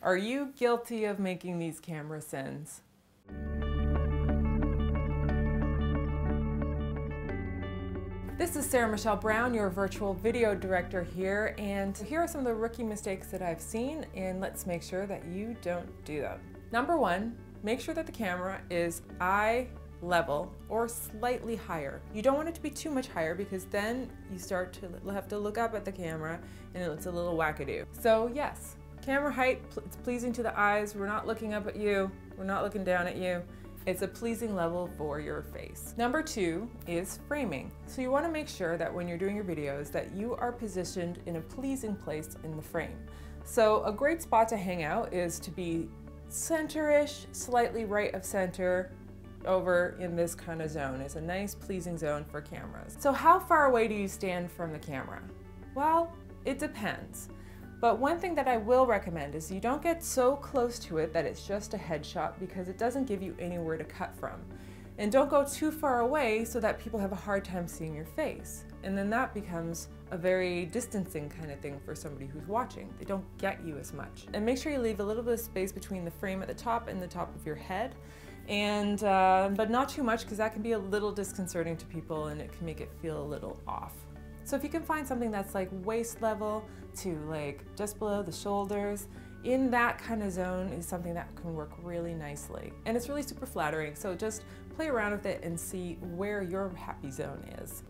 Are you guilty of making these camera sins? This is Sarah Michelle Brown, your virtual video director here, and here are some of the rookie mistakes that I've seen, and let's make sure that you don't do them. Number one, make sure that the camera is eye level or slightly higher. You don't want it to be too much higher because then you start to have to look up at the camera and it looks a little wackadoo. So yes, camera height, it's pleasing to the eyes. We're not looking up at you. We're not looking down at you. It's a pleasing level for your face. Number two is framing. So you want to make sure that when you're doing your videos that you are positioned in a pleasing place in the frame. So a great spot to hang out is to be center-ish, slightly right of center, over in this kind of zone. Is a nice pleasing zone for cameras. So how far away do you stand from the camera? Well, it depends. But one thing that I will recommend is you don't get so close to it that it's just a headshot because it doesn't give you anywhere to cut from. And don't go too far away so that people have a hard time seeing your face. And then that becomes a very distancing kind of thing for somebody who's watching. They don't get you as much. And make sure you leave a little bit of space between the frame at the top and the top of your head. And but not too much because that can be a little disconcerting to people and it can make it feel a little off. So if you can find something that's like waist level to like just below the shoulders, in that kind of zone is something that can work really nicely. And it's really super flattering, so just play around with it and see where your happy zone is.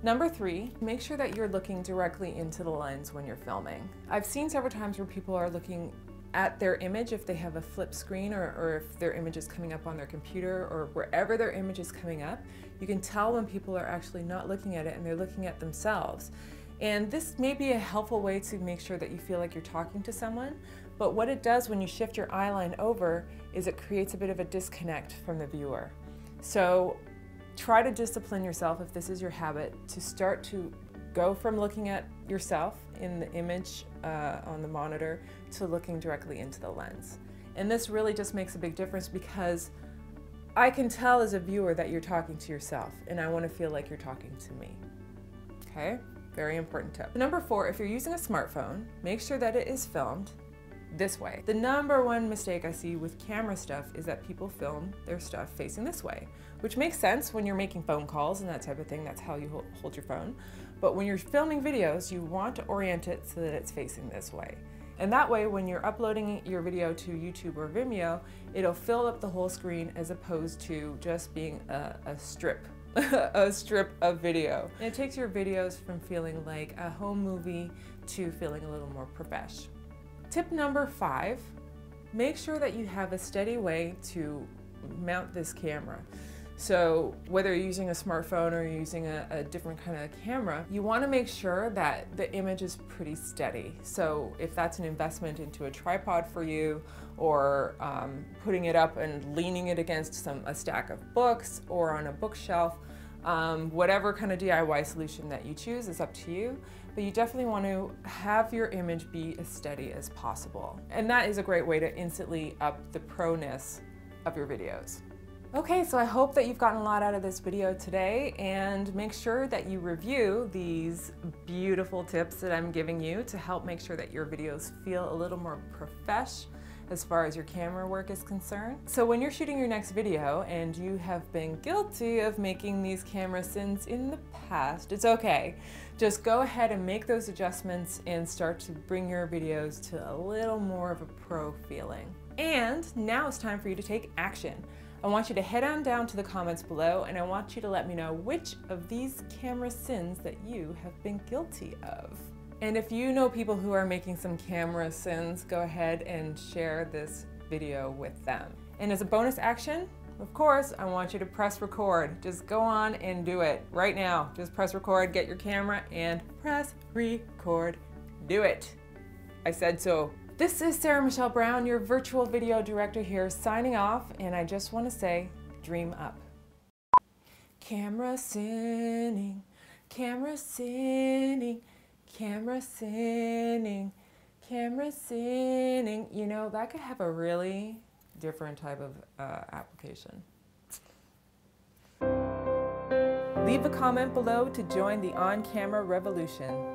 Number three, make sure that you're looking directly into the lens when you're filming. I've seen several times where people are looking at their image if they have a flip screen or if their image is coming up on their computer or wherever their image is coming up. You can tell when people are actually not looking at it and they're looking at themselves. And this may be a helpful way to make sure that you feel like you're talking to someone, but what it does when you shift your eye line over is it creates a bit of a disconnect from the viewer. So try to discipline yourself, if this is your habit, to start to go from looking at yourself in the image on the monitor to looking directly into the lens. And this really just makes a big difference because I can tell as a viewer that you're talking to yourself and I want to feel like you're talking to me. Okay, very important tip. Number four, if you're using a smartphone, make sure that it is filmed this way. The number one mistake I see with camera stuff is that people film their stuff facing this way, which makes sense when you're making phone calls and that type of thing. That's how you hold your phone. But when you're filming videos, you want to orient it so that it's facing this way. And that way, when you're uploading your video to YouTube or Vimeo, it'll fill up the whole screen as opposed to just being a strip, a strip of video. And it takes your videos from feeling like a home movie to feeling a little more profesh. Tip number five, make sure that you have a steady way to mount this camera. So whether you're using a smartphone or you're using a different kind of camera, you want to make sure that the image is pretty steady. So if that's an investment into a tripod for you, or putting it up and leaning it against a stack of books or on a bookshelf, whatever kind of DIY solution that you choose is up to you, but you definitely want to have your image be as steady as possible. And that is a great way to instantly up the pro-ness of your videos. Okay, so I hope that you've gotten a lot out of this video today, and make sure that you review these beautiful tips that I'm giving you to help make sure that your videos feel a little more profesh as far as your camera work is concerned. So when you're shooting your next video and you have been guilty of making these camera sins in the past, it's okay. Just go ahead and make those adjustments and start to bring your videos to a little more of a pro feeling. And now it's time for you to take action. I want you to head on down to the comments below and I want you to let me know which of these camera sins that you have been guilty of. And if you know people who are making some camera sins, go ahead and share this video with them. And as a bonus action, of course, I want you to press record. Just go on and do it right now. Just press record, get your camera and press record. Do it. I said so. This is Sarah Michelle Brown, your virtual video director here, signing off, and I just want to say, dream up. Camera sinning, camera sinning, camera sinning, camera sinning. You know, that could have a really different type of application. Leave a comment below to join the on-camera revolution.